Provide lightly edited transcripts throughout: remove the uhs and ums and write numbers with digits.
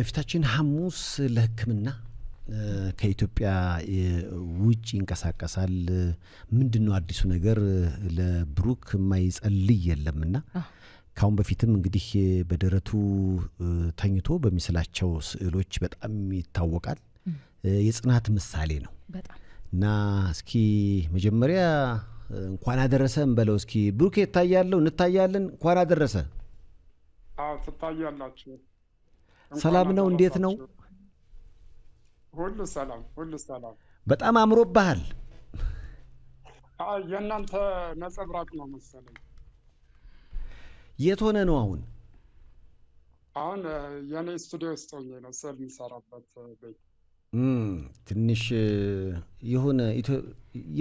የፊታችን ሐሙስ ለህክምና ከኢትዮጵያ ውጪ እንቀሳቀሳል ምንድነው አዲሱ ነገር ለብሩክ ማይጸልይ የለምና ካሁን በፊትም እንግዲህ በደረቱ ተኝቶ በሚስላቸው ስዕሎች በጣም ይታወቃል የጽናት ምሳሌ ነው እና እስኪ መጀመሪያ እንኳን አደረሰ እንበለው እስኪ ብሩክ ይታያለው እንታያለን እንኳን አደረሰ ትታያላችሁ ሰላም ነው እንዴት ነው ሁሉ ሰላም በጣም አምሮብሃል የናንተ ነጸብራቅ ነው መሰለኝ የት ሆነ ነው አሁን የኔ ስቱዲዮ ውስጥ ሆኜ ነው ስዕል የሚሰራበት ቤት ትንሽ የሆነ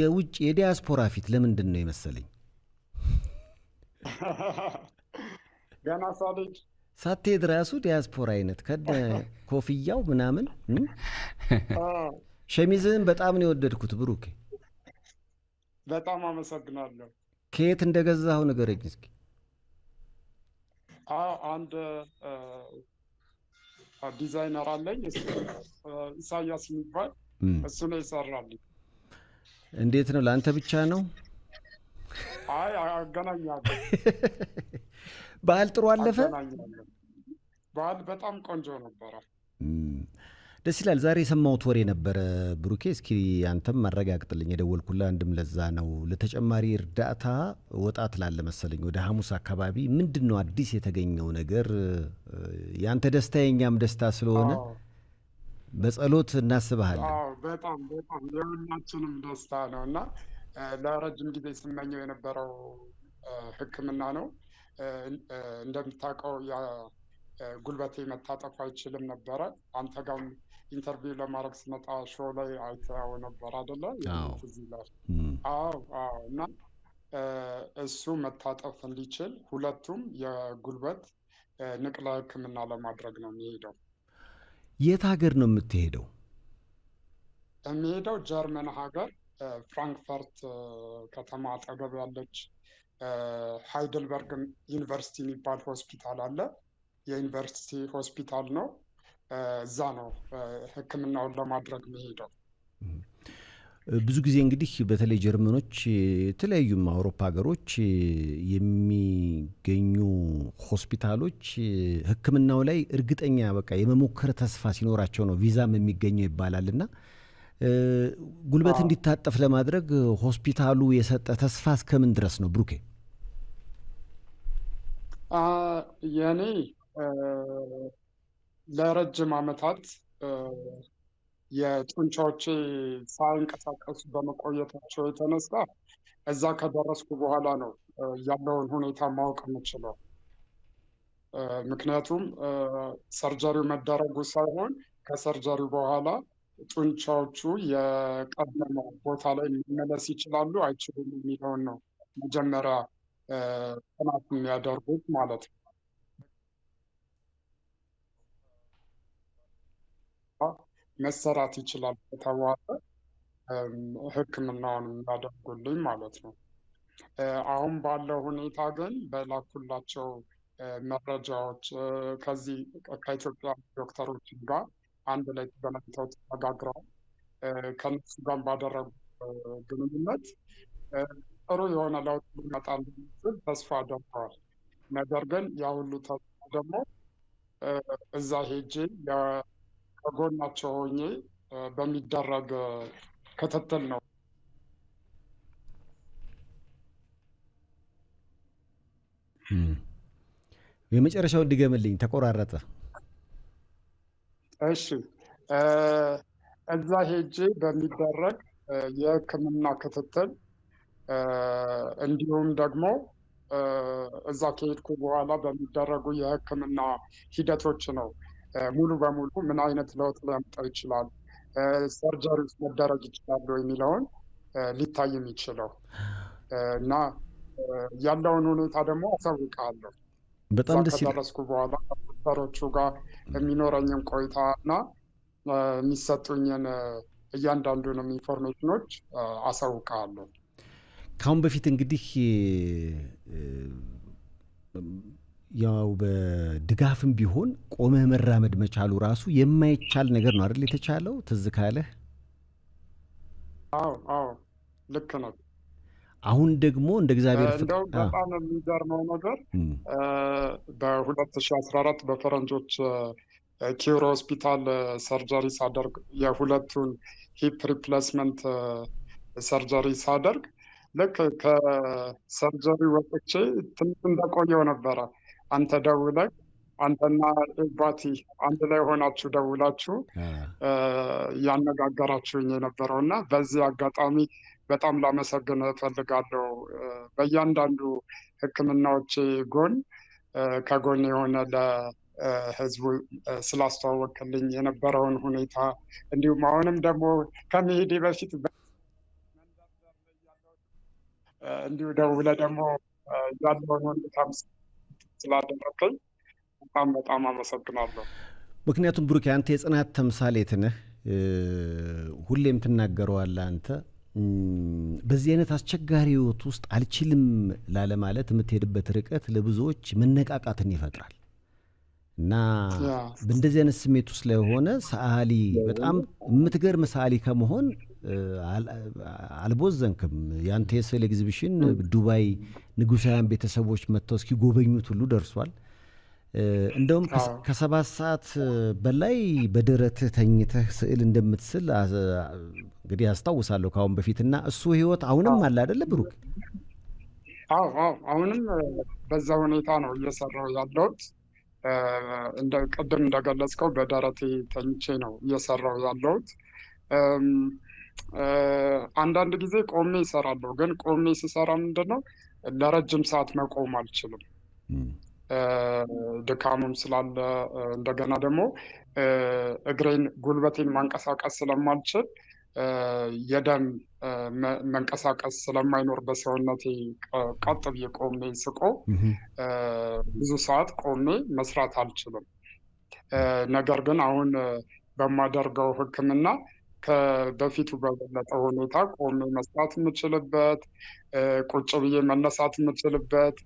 የውጭ የዲያስፖራ ፊት ለምንድን ነው የመሰለኝ ገና ሳልጅ ሳትሄድ ራሱ ዲያስፖራ አይነት ከደ ኮፍያው ምናምን ሸሚዝን በጣም ነው የወደድኩት ብሩክ በጣም አመሰግናለሁ ከየት እንደገዛው ንገረኝ እስኪ አንድ ዲዛይነር አለኝ ኢሳያስ የሚባል እሱ ነው ይሰራልኝ እንዴት ነው ላንተ ብቻ ነው አገናኛለሁ ባህል ጥሩ አለፈ ባህል በጣም ቆንጆ ነበር ደስ ይላል ዛሬ ሰማሁት ወሬ ነበር ብሩኬ እስኪ አንተም ማረጋግጥልኝ የደወልኩልህ አንድም ለዛ ነው ለተጨማሪ እርዳታ ወጣት ላለ መሰለኝ ወደ ሐሙስ አካባቢ ምንድነው አዲስ የተገኘው ነገር ያንተ ደስታ የኛም ደስታ ስለሆነ በጸሎት እናስብሃለን በጣም የሁላችንም ደስታ ነውና ለረጅም ጊዜ ስመኘው የነበረው ህክምና ነው እንደምታውቀው ጉልበቴ መታጠፍ አይችልም ነበር አንተ ጋር ኢንተርቪው ለማድረግ ስመጣ ሾው ላይ አይተው ነበር አይደለ እና እሱ መታጠፍ እንዲችል ሁለቱም የጉልበት ንቅለ ህክምና ለማድረግ ነው የሚሄደው የት ሀገር ነው የምትሄደው የሚሄደው ጀርመን ሀገር ፍራንክፈርት ከተማ አጠገብ ያለች ሃይደልበርግ ዩኒቨርሲቲ የሚባል ሆስፒታል አለ የዩኒቨርሲቲ ሆስፒታል ነው እዛ ነው ህክምናውን ለማድረግ የሚሄደው ብዙ ጊዜ እንግዲህ በተለይ ጀርመኖች የተለያዩ አውሮፓ ሀገሮች የሚገኙ ሆስፒታሎች ህክምናው ላይ እርግጠኛ በቃ የመሞከር ተስፋ ሲኖራቸው ነው ቪዛም የሚገኘው ይባላልና ጉልበት እንዲታጠፍ ለማድረግ ሆስፒታሉ የሰጠ ተስፋ እስከምን ድረስ ነው ብሩኬ የኔ ለረጅም አመታት የጡንቻዎቼ ሳይንቀሳቀሱ በመቆየታቸው የተነሳ እዛ ከደረስኩ በኋላ ነው ያለውን ሁኔታ ማወቅ የምችለው ምክንያቱም ሰርጀሪው መደረጉ ሳይሆን ከሰርጀሪው በኋላ ጡንቻዎቹ የቀደመ ቦታ ላይ መመለስ ይችላሉ አይችሉም የሚለውን ነው መጀመሪያ ጥናት የሚያደርጉት ማለት ነው መሰራት ይችላል ከተባለ ህክምናውን የሚያደርጉልኝ ማለት ነው አሁን ባለው ሁኔታ ግን በላኩላቸው መረጃዎች ከዚህ ከኢትዮጵያ ዶክተሮች ጋር አንድ ላይ ተገናኝተው ተነጋግረዋል ከነሱ ጋር ባደረጉ ግንኙነት ጥሩ የሆነ ለውጥ ሊመጣል እንደሚችል ተስፋ አድርገዋል ነገር ግን ያ ሁሉ ተስፋ ደግሞ እዛ ሄጄ ከጎናቸው ሆኜ በሚደረግ ክትትል ነው የመጨረሻው ድገምልኝ ተቆራረጠ እሺ እዛ ሄጄ በሚደረግ የህክምና ክትትል እንዲሁም ደግሞ እዛ ከሄድኩ በኋላ በሚደረጉ የህክምና ሂደቶች ነው ሙሉ በሙሉ ምን አይነት ለውጥ ሊያመጣ ይችላል ሰርጀሪ መደረግ ይችላል የሚለውን ሊታይ የሚችለው እና ያለውን ሁኔታ ደግሞ አሳውቃለሁ በጣም ደስ ይላል ከደረስኩ በኋላ ዶክተሮቹ ጋር የሚኖረኝን ቆይታና የሚሰጡኝን እያንዳንዱንም ኢንፎርሜሽኖች አሳውቃለሁ ካሁን በፊት እንግዲህ ያው በድጋፍም ቢሆን ቆመህ መራመድ መቻሉ ራሱ የማይቻል ነገር ነው አይደል የተቻለው ትዝ ካለህ? አዎ አዎ ልክ ነው። አሁን ደግሞ እንደ እግዚአብሔር ፍቃድ እንደውም በጣም የሚገርመው ነገር እም፣ በ2014 በፈረንጆች ኪውር ሆስፒታል ሰርጀሪ ሳደርግ የሁለቱን ሂፕ ሪፕሌስመንት ሰርጀሪ ሳደርግ ልክ ከሰርጀሪ ወጥቼ ትንሽ እንደቆየው ነበረ አንተ ደውለህ አንተና ኤባቲ አንድ ላይ ሆናችሁ ደውላችሁ አ፣ ያነጋገራችሁኝ የነበረው እና በዚህ አጋጣሚ በጣም ላመሰግን እፈልጋለሁ። በእያንዳንዱ ሕክምናዎቼ ጎን ከጎን የሆነ ለሕዝቡ ስላስተዋወቅልኝ የነበረውን ሁኔታ እንዲሁም አሁንም ደግሞ ከመሄዴ በፊት መንደርደር ላይ ያለውን እንዲሁ ደውለህ ደግሞ ያለውን ሁኔታ ስላደረግከኝ በጣም በጣም አመሰግናለሁ። ምክንያቱም ብሩኬ አንተ የጽናት ተምሳሌት ነህ። ሁሌም ትናገረዋለህ አንተ በዚህ አይነት አስቸጋሪ ህይወት ውስጥ አልችልም ላለ ማለት የምትሄድበት ርቀት ለብዙዎች መነቃቃትን ይፈጥራል እና ያ በእንደዚህ አይነት ስሜት ውስጥ ስለሆነ ሰዓሊ በጣም የምትገርም ሰዓሊ ከመሆን አልቦዘንክም። ያንተ የስዕል ኤግዚቢሽን ዱባይ ንጉሳውያን ቤተሰቦች መጥተው እስኪጎበኙት ሁሉ ደርሷል። እንደውም አዎ ከ7 ሰዓት በላይ በደረትህ ተኝተህ ስዕል እንደምትስል እንግዲህ አስታውሳለሁ ከአሁን በፊትና እሱ ህይወት አሁንም አዎ አለ አይደለ ብሩክ? አዎ አዎ አሁንም በዛ ሁኔታ ነው እየሰራው ያለሁት። እንደ ቅድም እንደገለጽከው በደረቴ ተኝቼ ነው እየሰራው ያለሁት። እም፣ አንዳንድ ጊዜ ቆሜ እሰራለሁ፣ ግን ቆሜ ስሰራ ምንድን ነው ለረጅም ሰዓት መቆም አልችልም። እም፣ ድካሙም ስላለ እንደገና ደግሞ እግሬን ጉልበቴን ማንቀሳቀስ ስለማልችል የደም መንቀሳቀስ ስለማይኖር በሰውነቴ ቀጥ ብዬ ቆሜ ስቆም እም፣ ብዙ ሰዓት ቆሜ መስራት አልችልም። ነገር ግን አሁን በማደርገው ሕክምና ከበፊቱ በበለጠ ሁኔታ ቆሜ መስራት የምችልበት፣ ቁጭ ብዬ መነሳት የምችልበት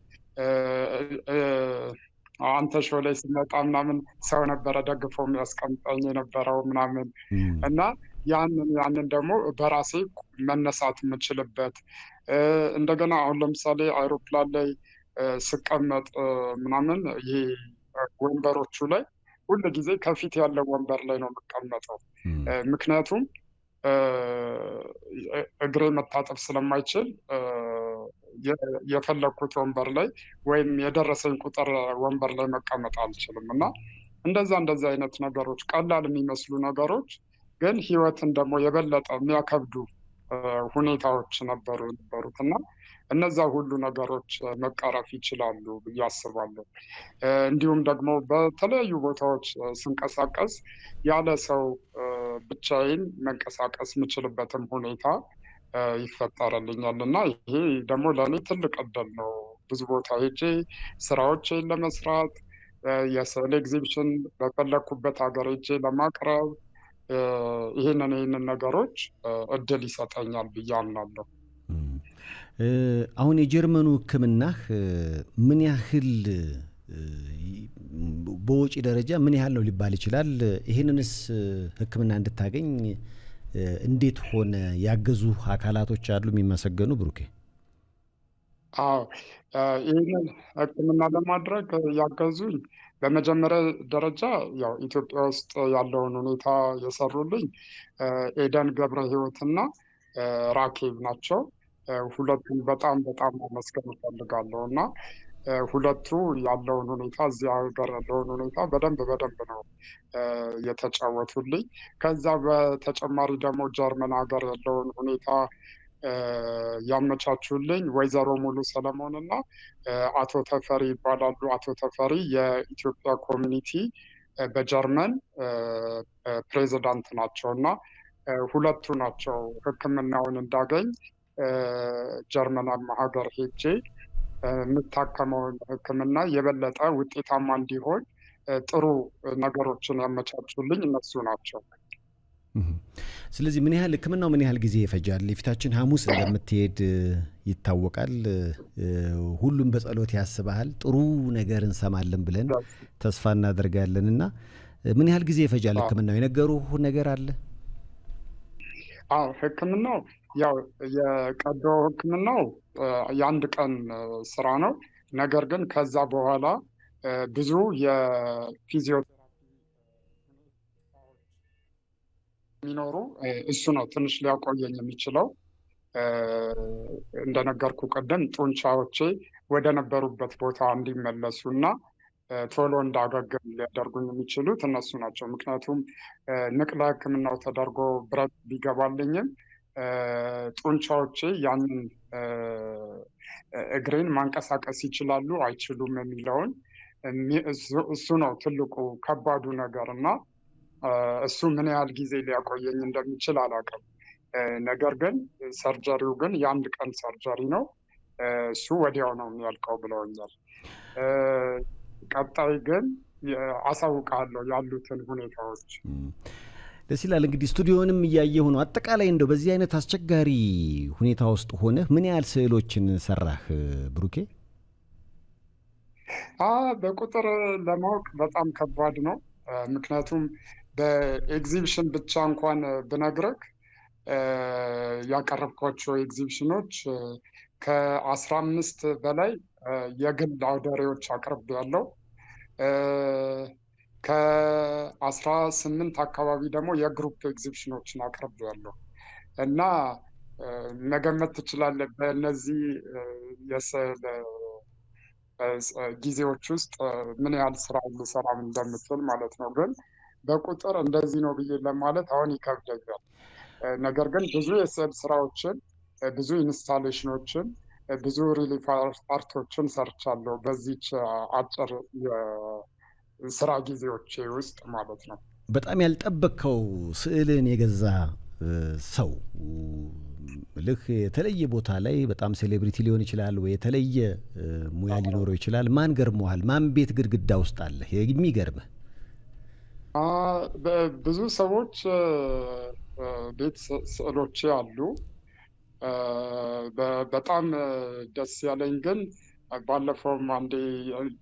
አንተ ሾው ላይ ስመጣ ምናምን ሰው ነበረ ደግፎ የሚያስቀምጠኝ የነበረው ምናምን እም፣ እና ያንን ደግሞ በራሴ መነሳት የምችልበት እንደገና አሁን ለምሳሌ አይሮፕላን ላይ ስቀመጥ ምናምን ይሄ ወንበሮቹ ላይ ሁል ጊዜ ከፊት ያለው ወንበር ላይ ነው የምቀመጠው። እም፣ ምክንያቱም እግሬ መታጠፍ ስለማይችል የፈለግኩት ወንበር ላይ ወይም የደረሰኝ ቁጥር ወንበር ላይ መቀመጥ አልችልም እና እንደዛ አይነት ነገሮች ቀላል የሚመስሉ ነገሮች ግን ህይወትን ደግሞ የበለጠ የሚያከብዱ ሁኔታዎች ነበሩ የነበሩት እና እነዛ ሁሉ ነገሮች መቀረፍ ይችላሉ ብዬ አስባለሁ። እንዲሁም ደግሞ በተለያዩ ቦታዎች ስንቀሳቀስ ያለ ሰው ብቻዬን መንቀሳቀስ የምችልበትም ሁኔታ ይፈጠርልኛል እና ይሄ ደግሞ ለእኔ ትልቅ እድል ነው። ብዙ ቦታ ሄጄ ስራዎቼን ለመስራት የስዕል ኤግዚቢሽን በፈለግኩበት ሀገር ሄጄ ለማቅረብ ይህንን ነገሮች እድል ይሰጠኛል ብዬ አምናለሁ። እም። አሁን የጀርመኑ ሕክምናህ ምን ያህል በወጪ ደረጃ ምን ያህል ነው ሊባል ይችላል? ይህንንስ ሕክምና እንድታገኝ እንዴት ሆነ? ያገዙ አካላቶች አሉ የሚመሰገኑ ብሩኬ? አዎ ይህንን ሕክምና ለማድረግ ያገዙኝ በመጀመሪያ ደረጃ ያው ኢትዮጵያ ውስጥ ያለውን ሁኔታ የሰሩልኝ ኤደን ገብረ ሕይወትና ራኬብ ናቸው። ሁለቱም በጣም በጣም ማመስገን እፈልጋለሁ እና ሁለቱ ያለውን ሁኔታ እዚህ ሀገር ያለውን ሁኔታ በደንብ ነው የተጫወቱልኝ። ከዛ በተጨማሪ ደግሞ ጀርመን ሀገር ያለውን ሁኔታ ያመቻቹልኝ ወይዘሮ ሙሉ ሰለሞን እና አቶ ተፈሪ ይባላሉ። አቶ ተፈሪ የኢትዮጵያ ኮሚኒቲ በጀርመን ፕሬዚዳንት ናቸው እና ሁለቱ ናቸው ሕክምናውን እንዳገኝ ጀርመን ሀገር ሄጄ የምታከመውን ሕክምና የበለጠ ውጤታማ እንዲሆን ጥሩ ነገሮችን ያመቻቹልኝ እነሱ ናቸው። እህ። ስለዚህ ምን ያህል ህክምናው ምን ያህል ጊዜ ይፈጃል? የፊታችን ሐሙስ እንደምትሄድ ይታወቃል። ሁሉም በጸሎት ያስብሃል። ጥሩ ነገር እንሰማለን ብለን ተስፋ እናደርጋለንና ምን ያህል ጊዜ ይፈጃል ህክምናው? የነገሩህ ነገር አለ? አዎ ህክምናው ያው የቀዶ ህክምናው የአንድ ቀን ስራ ነው። ነገር ግን ከዛ በኋላ ብዙ የፊዚዮቴራፒ የሚኖሩ እሱ ነው ትንሽ ሊያቆየኝ የሚችለው። እንደነገርኩ ቅድም ጡንቻዎቼ ወደ ነበሩበት ቦታ እንዲመለሱና ቶሎ እንዳገግም ሊያደርጉኝ የሚችሉት እነሱ ናቸው። ምክንያቱም ንቅለ ህክምናው ተደርጎ ብረት ቢገባልኝም ጡንቻዎቼ ያንን እግሬን ማንቀሳቀስ ይችላሉ አይችሉም የሚለውን እሱ ነው ትልቁ ከባዱ ነገር እና እሱ ምን ያህል ጊዜ ሊያቆየኝ እንደሚችል አላውቅም። ነገር ግን ሰርጀሪው ግን የአንድ ቀን ሰርጀሪ ነው። እሱ ወዲያው ነው የሚያልቀው ብለውኛል። ቀጣይ ግን አሳውቃለሁ ያሉትን ሁኔታዎች። ደስ ይላል። እንግዲህ ስቱዲዮንም እያየሁ ነው። አጠቃላይ እንደው በዚህ አይነት አስቸጋሪ ሁኔታ ውስጥ ሆነህ ምን ያህል ስዕሎችን ሰራህ ብሩኬ? በቁጥር ለማወቅ በጣም ከባድ ነው። ምክንያቱም በኤግዚቢሽን ብቻ እንኳን ብነግርህ ያቀረብኳቸው ኤግዚቢሽኖች ከ15 በላይ የግል አውደ ርዕዮች አቅርቤያለሁ። ከ18 አካባቢ ደግሞ የግሩፕ ኤግዚቢሽኖችን አቅርቤያለሁ እና መገመት ትችላለህ በእነዚህ የስዕል ጊዜዎች ውስጥ ምን ያህል ስራ ልሰራ እንደምችል ማለት ነው። ግን በቁጥር እንደዚህ ነው ብዬ ለማለት አሁን ይከብደኛል። ነገር ግን ብዙ የስዕል ስራዎችን፣ ብዙ ኢንስታሌሽኖችን፣ ብዙ ሪሊፍ አርቶችን ሰርቻለሁ በዚች አጭር የስራ ጊዜዎቼ ውስጥ ማለት ነው። በጣም ያልጠበቅከው ስዕልን የገዛ ሰው ልክ የተለየ ቦታ ላይ በጣም ሴሌብሪቲ ሊሆን ይችላል ወይ የተለየ ሙያ ሊኖረው ይችላል። ማን ገርሞሃል? ማን ቤት ግድግዳ ውስጥ አለ የሚገርምህ? ብዙ ሰዎች ቤት ስዕሎቼ አሉ። በጣም ደስ ያለኝ ግን ባለፈውም አንዴ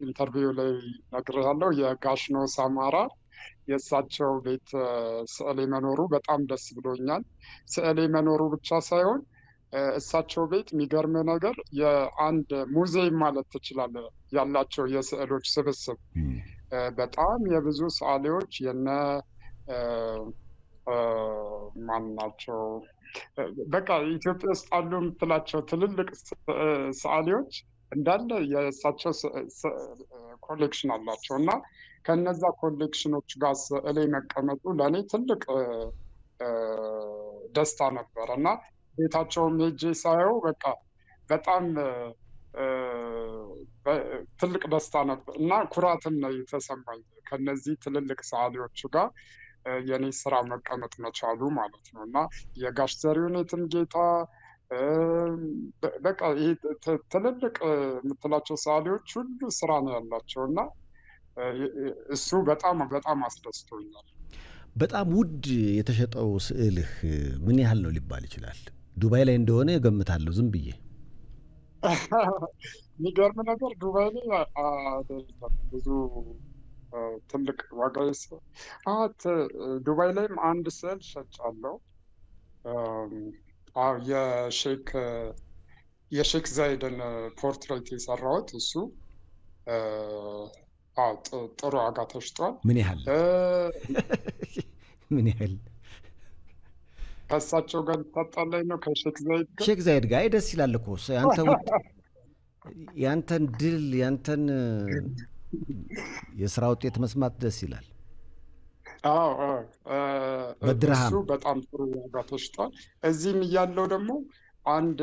ኢንተርቪው ላይ ነግሬሃለሁ፣ የጋሽኖ ሳማራ የእሳቸው ቤት ስዕሌ መኖሩ በጣም ደስ ብሎኛል። ስዕሌ መኖሩ ብቻ ሳይሆን እሳቸው ቤት የሚገርም ነገር የአንድ ሙዚየም ማለት ትችላለህ ያላቸው የስዕሎች ስብስብ በጣም የብዙ ሰዓሊዎች የነ ማን ናቸው በቃ ኢትዮጵያ ውስጥ አሉ የምትላቸው ትልልቅ ሰዓሊዎች እንዳለ የእሳቸው ኮሌክሽን አላቸው እና ከነዛ ኮሌክሽኖች ጋር ስዕሌ መቀመጡ ለእኔ ትልቅ ደስታ ነበር እና ቤታቸውም ሄጄ ሳየው በቃ በጣም ትልቅ ደስታ ነበር እና ኩራትም ነው የተሰማኝ ከነዚህ ትልልቅ ሰዓሊዎቹ ጋር የኔ ስራ መቀመጥ መቻሉ ማለት ነው እና የጋሽ ዘሪሁን የትምጌታ በቃ ይሄ ትልልቅ የምትላቸው ሰዓሊዎች ሁሉ ስራ ነው ያላቸው እና እሱ በጣም በጣም አስደስቶኛል። በጣም ውድ የተሸጠው ስዕልህ ምን ያህል ነው ሊባል ይችላል? ዱባይ ላይ እንደሆነ እገምታለሁ ዝም ብዬ። የሚገርም ነገር ዱባይ ላይ አይደለም ብዙ ትልቅ ዋጋ ዱባይ ላይም አንድ ስዕል ሸጫለሁ። የሼክ ዛይድን ፖርትሬት የሰራሁት እሱ ጥሩ ዋጋ ተሽጧል። ምን ያህል ምን ያህል? ከእሳቸው ጋር ልታጣላኝ ነው? ከሼክ ዛይድ ጋር? ሼክ ዛይድ ጋር ደስ ይላል እኮ ያንተን ድል ያንተን የስራ ውጤት መስማት ደስ ይላል። እሱ በጣም ጥሩ ዋጋ ተሽጧል። እዚህም እያለው ደግሞ አንድ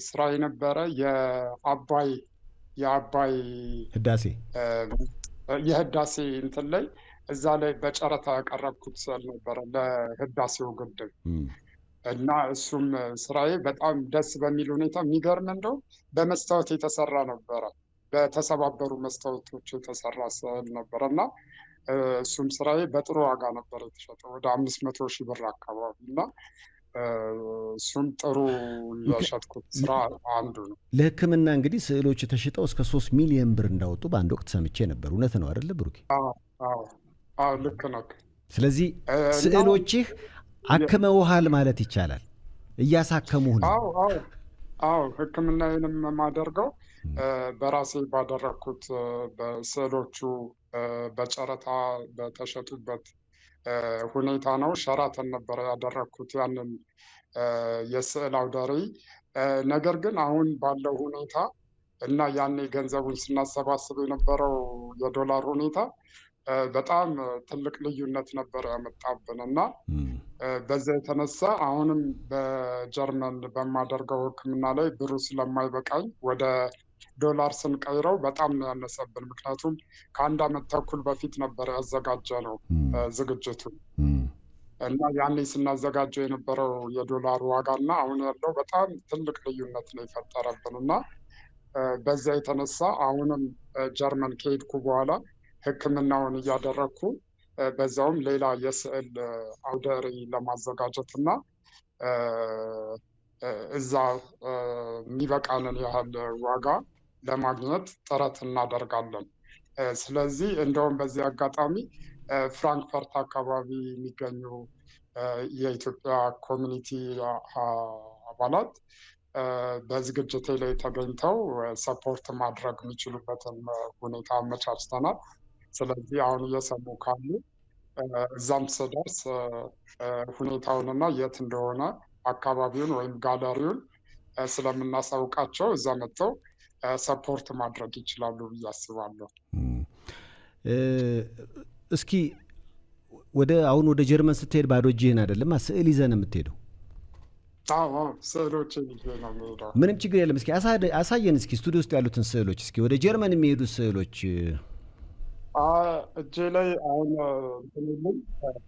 ስራ የነበረ የአባይ የህዳሴ እንትን ላይ እዛ ላይ በጨረታ ያቀረብኩት ስዕል ነበረ ለህዳሴው ግድብ እና እሱም ስራዬ በጣም ደስ በሚል ሁኔታ የሚገርም እንደው በመስታወት የተሰራ ነበረ። በተሰባበሩ መስታወቶች የተሰራ ስዕል ነበረ እና እሱም ስራዬ በጥሩ ዋጋ ነበር የተሸጠው ወደ 500,000 ብር አካባቢ እና እሱም ጥሩ የሸጥኩት ስራ አንዱ ነው። ለሕክምና እንግዲህ ስዕሎች ተሽጠው እስከ 3 ሚሊዮን ብር እንዳወጡ በአንድ ወቅት ሰምቼ ነበር። እውነት ነው አይደለ ብሩኬ? አዎ ልክ ነው። ስለዚህ ስዕሎችህ አክመውሃል ማለት ይቻላል። እያሳከሙህ ነው። አዎ ሕክምናዬንም የማደርገው በራሴ ባደረግኩት በስዕሎቹ በጨረታ በተሸጡበት ሁኔታ ነው። ሸራተን ነበረ ያደረግኩት ያንን የስዕል አውደ ርዕይ። ነገር ግን አሁን ባለው ሁኔታ እና ያኔ ገንዘቡን ስናሰባስብ የነበረው የዶላር ሁኔታ በጣም ትልቅ ልዩነት ነበር ያመጣብን እና በዛ የተነሳ አሁንም በጀርመን በማደርገው ሕክምና ላይ ብሩ ስለማይበቃኝ ወደ ዶላር ስንቀይረው በጣም ነው ያነሰብን። ምክንያቱም ከ1 ዓመት ተኩል በፊት ነበር ያዘጋጀነው ዝግጅቱ እና ያኔ ስናዘጋጀው የነበረው የዶላር ዋጋና አሁን ያለው በጣም ትልቅ ልዩነት ነው የፈጠረብን እና በዛ የተነሳ አሁንም ጀርመን ከሄድኩ በኋላ ሕክምናውን እያደረግኩ በዛውም ሌላ የስዕል አውደ ርዕይ ለማዘጋጀት እና እዛ የሚበቃንን ያህል ዋጋ ለማግኘት ጥረት እናደርጋለን። ስለዚህ እንደውም በዚህ አጋጣሚ ፍራንክፈርት አካባቢ የሚገኙ የኢትዮጵያ ኮሚኒቲ አባላት በዝግጅቴ ላይ ተገኝተው ሰፖርት ማድረግ የሚችሉበትን ሁኔታ አመቻችተናል። ስለዚህ አሁን እየሰሙ ካሉ እዛም ስደርስ ሁኔታውንና የት እንደሆነ አካባቢውን ወይም ጋለሪውን ስለምናሳውቃቸው እዛ መጥተው ሰፖርት ማድረግ ይችላሉ ብዬ አስባለሁ። እስኪ አሁን ወደ ጀርመን ስትሄድ ባዶ እጅህን አይደለም፣ ስዕል ይዘህ ነው የምትሄደው? አዎ ስዕሎችን ይዤ ነው የምሄደው። ምንም ችግር የለም። እስኪ አሳየን እስኪ ስቱዲዮ ውስጥ ያሉትን ስዕሎች። እስኪ ወደ ጀርመን የሚሄዱ ስዕሎች እጄ ላይ አሁን እንትንልኝ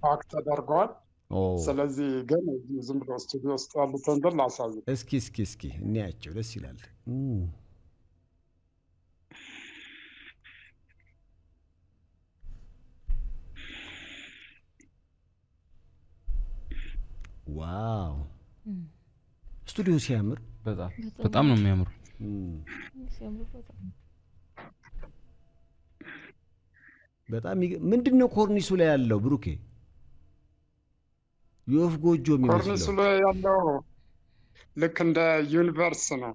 ፓክ ተደርገዋል። ስለዚህ ግን ዝም ብሎ ስቱዲዮ ውስጥ ያሉትን ግን ላሳይ። እስኪ እንያቸው፣ ደስ ይላል። ዋው ስቱዲዮ ሲያምር በጣም ነው የሚያምሩ። በጣም ምንድን ነው ኮርኒሱ ላይ ያለው ብሩኬ? የወፍ ጎጆ የሚመስለው ኮርኒሱ ላይ ያለው ልክ እንደ ዩኒቨርስ ነው።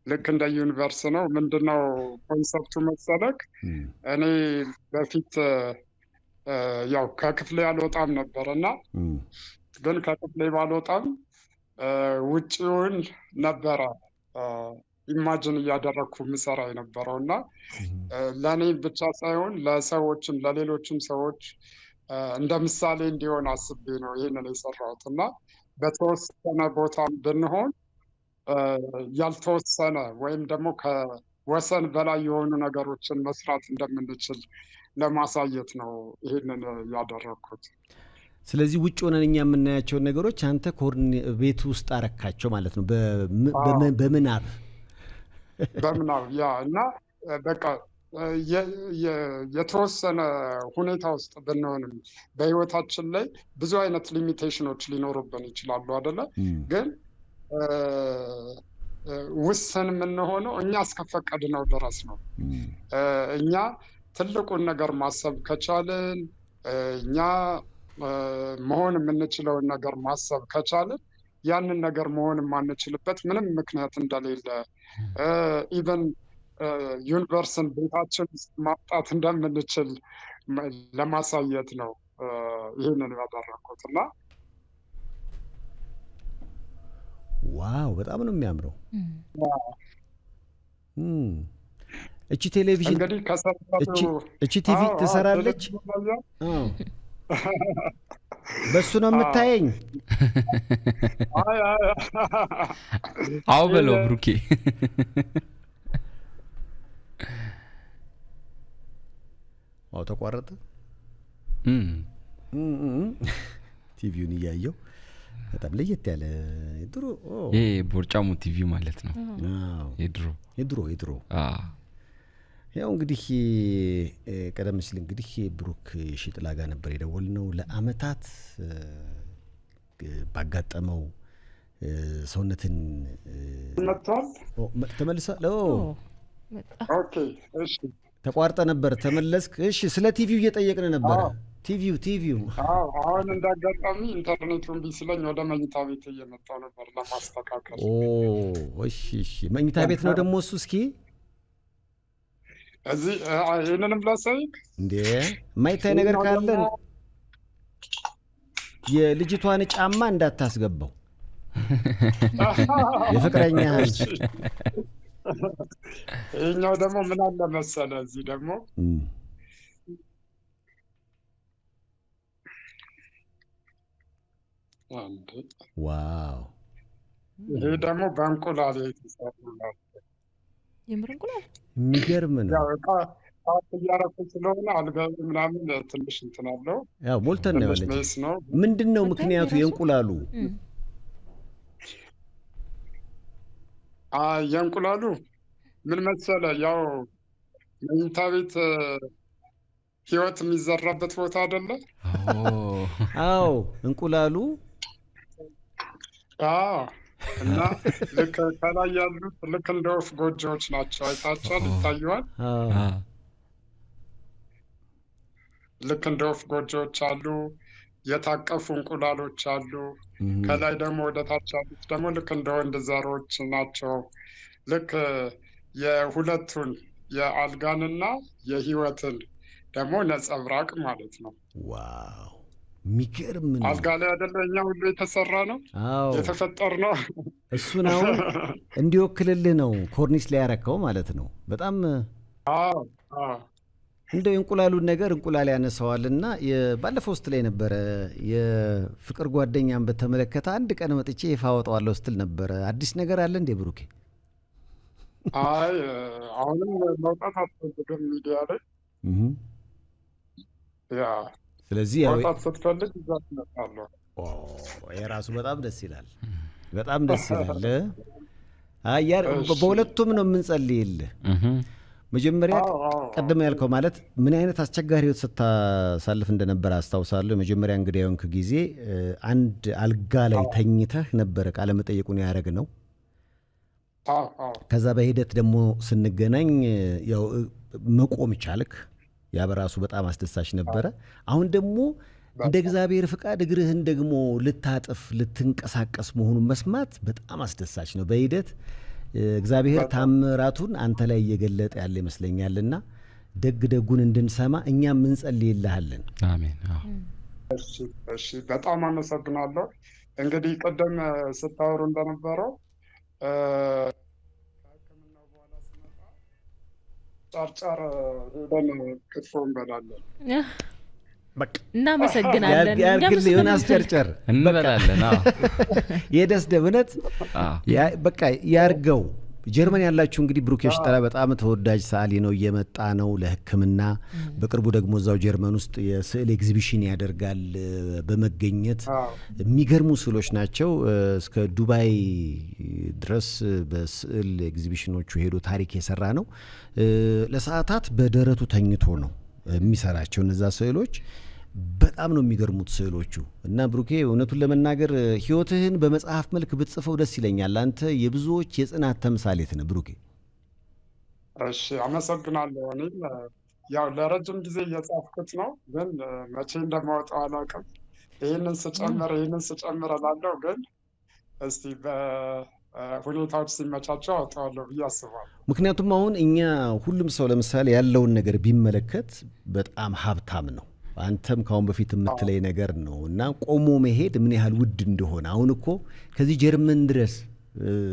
ልክ እንደ ዩኒቨርስ ነው። ምንድነው ኮንሰፕቱ መሰለክ? እኔ በፊት ያው ከክፍሌ አልወጣም ነበር እና ግን ከክፍሌ ባልወጣም ውጭውን ነበረ ኢማጅን እያደረግኩ ምሰራ የነበረው እና ለእኔ ብቻ ሳይሆን ለሰዎችም ለሌሎችም ሰዎች እንደ ምሳሌ እንዲሆን አስቤ ነው ይህንን የሰራሁት እና በተወሰነ ቦታ ብንሆን ያልተወሰነ ወይም ደግሞ ከወሰን በላይ የሆኑ ነገሮችን መስራት እንደምንችል ለማሳየት ነው ይህንን ያደረግኩት። ስለዚህ ውጭ ሆነን እኛ የምናያቸውን ነገሮች አንተ ቤት ውስጥ አረካቸው ማለት ነው፣ በምናብ ያ እና በቃ የተወሰነ ሁኔታ ውስጥ ብንሆንም በህይወታችን ላይ ብዙ አይነት ሊሚቴሽኖች ሊኖሩብን ይችላሉ አይደለ? ግን ውስን የምንሆነው እኛ እስከፈቀድነው ድረስ ነው። እኛ ትልቁን ነገር ማሰብ ከቻልን፣ እኛ መሆን የምንችለውን ነገር ማሰብ ከቻልን ያንን ነገር መሆን የማንችልበት ምንም ምክንያት እንደሌለ ኢቨን ዩኒቨርስን ቤታችን ውስጥ ማምጣት እንደምንችል ለማሳየት ነው ይህንን ያደረኩት እና ዋው በጣም ነው የሚያምረው። እቺ ቴሌቪዥን እንግዲህ እቺ ቲቪ ትሰራለች። በሱ ነው የምታየኝ? አዎ በለው ብሩኬ። አዎ ተቋረጠ። ቲቪውን እያየው በጣም ለየት ያለ ድሮ ቦርጫሙ ቲቪ ማለት ነው። የድሮ ያው እንግዲህ ቀደም ሲል እንግዲህ ብሩክ ሽጥላ ጋር ነበር የደወልነው። ለአመታት ባጋጠመው ሰውነትን መጥቷል። ተመልሷል። ኦኬ እሺ፣ ተቋርጠ ነበር ተመለስክ። እሺ፣ ስለ ቲቪው እየጠየቅን ነበረ። ቲቪው አሁን እንዳጋጣሚ ኢንተርኔቱ እምቢ ሲለኝ ወደ መኝታ ቤት እየመጣሁ ነበር ለማስተካከል። እሺ፣ መኝታ ቤት ነው ደግሞ እሱ። እስኪ እዚህ ይህንንም ላሳይክ እንዴ። የማይታይ ነገር ካለን የልጅቷን ጫማ እንዳታስገባው የፍቅረኛህን። ይህኛው ደግሞ ምን አለ መሰለ፣ እዚህ ደግሞ ዋው፣ ይሄ ደግሞ በእንቁላል የተሰሩ ናቸው። የምር እንቁላል የሚገርም ነው። ያው እቃ እያረኩ ስለሆነ አልጋዬ ምናምን ትንሽ እንትን አለው። ያው ሞልተን ነው ትንሽ ያለች። ሜስ ነው። ምንድን ነው ምክንያቱ የእንቁላሉ? የእንቁላሉ ምን መሰለ፣ ያው መኝታ ቤት ህይወት የሚዘራበት ቦታ አይደለ? አዎ እንቁላሉ እና ልክ ከላይ ያሉት ልክ እንደ ወፍ ጎጆዎች ናቸው። አይታቸዋል? ይታየዋል? ልክ እንደ ወፍ ጎጆዎች አሉ። የታቀፉ እንቁላሎች አሉ። ከላይ ደግሞ ወደ ታች ያሉት ደግሞ ልክ እንደ ወንድ ዘሮች ናቸው። ልክ የሁለቱን የአልጋንና የህይወትን ደግሞ ነጸብራቅ ማለት ነው። ዋው የሚገርም ነው። አልጋ ላይ አይደለ እኛ ሁሉ የተሰራ ነው የተፈጠር ነው። እሱን አሁን እንዲወክልልህ ነው ኮርኒስ ላይ ያረከው ማለት ነው። በጣም እንደው የእንቁላሉን ነገር እንቁላል ያነሳዋልና ባለፈው ውስጥ ላይ ነበረ የፍቅር ጓደኛን በተመለከተ አንድ ቀን መጥቼ ይፋ አወጣዋለሁ ስትል ነበረ። አዲስ ነገር አለ እንዴ ብሩኬ? አይ አሁንም መውጣት አትፈልግም ሚዲያ ላይ። ያ ስለዚህ መውጣት ስትፈልግ እዛ ትመጣለህ። የራሱ በጣም ደስ ይላል። በጣም ደስ ይላል። በሁለቱም ነው የምንጸልይልህ። መጀመሪያ ቀደም ያልከው ማለት ምን አይነት አስቸጋሪ ህይወት ስታሳልፍ እንደነበረ አስታውሳለሁ። የመጀመሪያ እንግዲህ የሆንክ ጊዜ አንድ አልጋ ላይ ተኝተህ ነበረ ቃለ መጠየቁን ያደረግ ነው። ከዛ በሂደት ደግሞ ስንገናኝ ያው መቆም ቻልክ። ያ በራሱ በጣም አስደሳች ነበረ። አሁን ደግሞ እንደ እግዚአብሔር ፍቃድ እግርህን ደግሞ ልታጥፍ ልትንቀሳቀስ መሆኑን መስማት በጣም አስደሳች ነው። በሂደት እግዚአብሔር ታምራቱን አንተ ላይ እየገለጠ ያለ ይመስለኛልና ደግ ደጉን እንድንሰማ እኛም እንጸልይልሃለን። አሜን። እሺ፣ በጣም አመሰግናለሁ። እንግዲህ ቀደም ስታወሩ እንደነበረው ከሕክምናው በኋላ ስመጣ ጫርጫር ሄደን ክትፎ እንበላለን። እናመሰግናለን። ያርግልህ ዮናስ ጨርጨር እንበላለን። የደስ ደብነት በቃ ያርገው። ጀርመን ያላችሁ እንግዲህ ብሩክ ሽጠላ በጣም ተወዳጅ ሰዓሊ ነው፣ እየመጣ ነው ለሕክምና። በቅርቡ ደግሞ እዛው ጀርመን ውስጥ የስዕል ኤግዚቢሽን ያደርጋል በመገኘት የሚገርሙ ስዕሎች ናቸው። እስከ ዱባይ ድረስ በስዕል ኤግዚቢሽኖቹ ሄዶ ታሪክ የሰራ ነው። ለሰዓታት በደረቱ ተኝቶ ነው የሚሰራቸው እነዛ ስዕሎች። በጣም ነው የሚገርሙት ስዕሎቹ። እና ብሩኬ እውነቱን ለመናገር ህይወትህን በመጽሐፍ መልክ ብትጽፈው ደስ ይለኛል። አንተ የብዙዎች የጽናት ተምሳሌት ነህ ብሩኬ። እሺ አመሰግናለሁ። እኔም ያው ለረጅም ጊዜ እየጻፍኩት ነው፣ ግን መቼ እንደማወጣው አላውቅም። ይህንን ስጨምር እላለሁ፣ ግን እስቲ በሁኔታዎች ሲመቻቸው አወጣዋለሁ ብዬ አስባለሁ። ምክንያቱም አሁን እኛ ሁሉም ሰው ለምሳሌ ያለውን ነገር ቢመለከት በጣም ሀብታም ነው። አንተም ካሁን በፊት የምትለይ ነገር ነው እና ቆሞ መሄድ ምን ያህል ውድ እንደሆነ አሁን እኮ ከዚህ ጀርመን ድረስ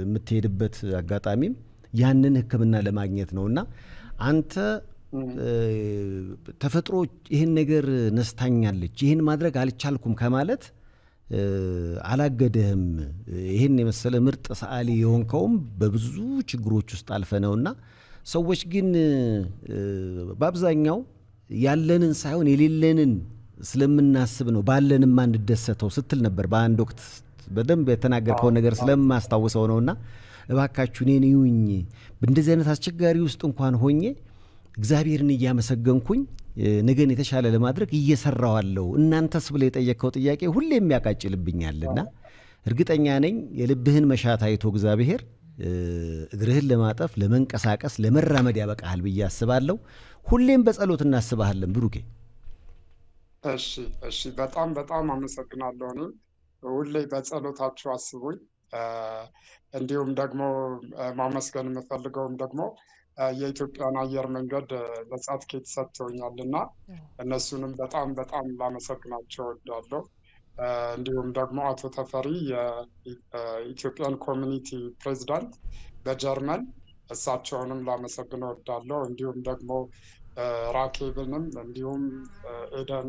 የምትሄድበት አጋጣሚም ያንን ሕክምና ለማግኘት ነውና አንተ ተፈጥሮ ይህን ነገር ነስታኛለች ይህን ማድረግ አልቻልኩም ከማለት አላገደህም። ይህን የመሰለ ምርጥ ሰዓሊ የሆንከውም በብዙ ችግሮች ውስጥ አልፈ ነውና ሰዎች ግን በአብዛኛው ያለንን ሳይሆን የሌለንን ስለምናስብ ነው ባለንም አንደሰተው ስትል ነበር በአንድ ወቅት። በደንብ የተናገርከው ነገር ስለማስታውሰው ነውና እባካችሁ እኔን ይዩኝ በእንደዚህ አይነት አስቸጋሪ ውስጥ እንኳን ሆኜ እግዚአብሔርን እያመሰገንኩኝ ነገን የተሻለ ለማድረግ እየሰራዋለሁ። እናንተስ ብለ የጠየቀው ጥያቄ ሁሌ የሚያቃጭልብኛልና እርግጠኛ ነኝ የልብህን መሻት አይቶ እግዚአብሔር እግርህን ለማጠፍ ለመንቀሳቀስ ለመራመድ ያበቃሃል ብዬ አስባለሁ። ሁሌም በጸሎት እናስባለን ብሩኬ። እሺ በጣም በጣም አመሰግናለሁ። እኔ ሁሌ በጸሎታችሁ አስቡኝ። እንዲሁም ደግሞ ማመስገን የምፈልገውም ደግሞ የኢትዮጵያን አየር መንገድ ነጻ ትኬት ሰጥተውኛልና እነሱንም በጣም በጣም ላመሰግናቸው እወዳለሁ። እንዲሁም ደግሞ አቶ ተፈሪ የኢትዮጵያን ኮሚኒቲ ፕሬዚዳንት በጀርመን እሳቸውንም ላመሰግን እወዳለሁ። እንዲሁም ደግሞ ራኬብንም እንዲሁም ኤደን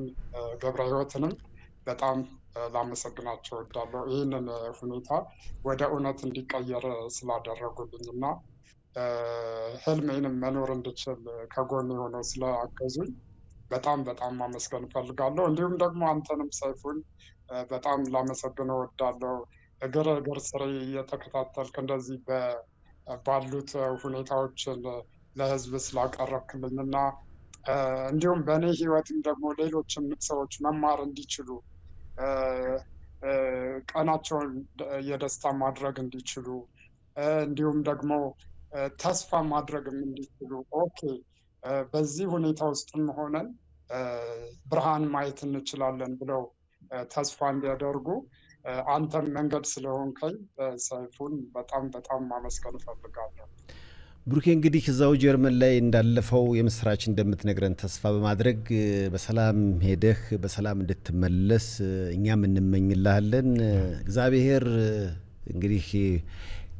ገብረ ሕይወትንም በጣም ላመሰግናቸው እወዳለሁ። ይህንን ሁኔታ ወደ እውነት እንዲቀየር ስላደረጉልኝና ህልሜንም መኖር እንድችል ከጎን ሆነው ስላገዙኝ በጣም በጣም ማመስገን እፈልጋለሁ። እንዲሁም ደግሞ አንተንም ሰይፉን በጣም ላመሰግን እወዳለሁ። እግር ስር እየተከታተልክ እንደዚህ ባሉት ሁኔታዎችን ለህዝብ ስላቀረብክልኝና እንዲሁም በእኔ ህይወትም ደግሞ ሌሎችም ሰዎች መማር እንዲችሉ ቀናቸውን የደስታ ማድረግ እንዲችሉ እንዲሁም ደግሞ ተስፋ ማድረግም እንዲችሉ ኦኬ በዚህ ሁኔታ ውስጥም ሆነን ብርሃን ማየት እንችላለን ብለው ተስፋ እንዲያደርጉ አንተም መንገድ ስለሆንከኝ ሰይፉን በጣም በጣም ማመስገን እፈልጋለሁ። ብሩኬ እንግዲህ እዛው ጀርመን ላይ እንዳለፈው የምስራች እንደምትነግረን ተስፋ በማድረግ በሰላም ሄደህ በሰላም እንድትመለስ እኛም እንመኝልሃለን። እግዚአብሔር እንግዲህ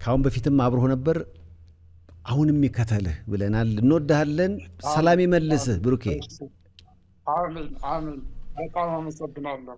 ካሁን በፊትም አብሮህ ነበር፣ አሁንም ይከተልህ ብለናል። እንወድሃለን። ሰላም ይመልስህ ብሩኬ። አሜን። በጣም አመሰግናለሁ።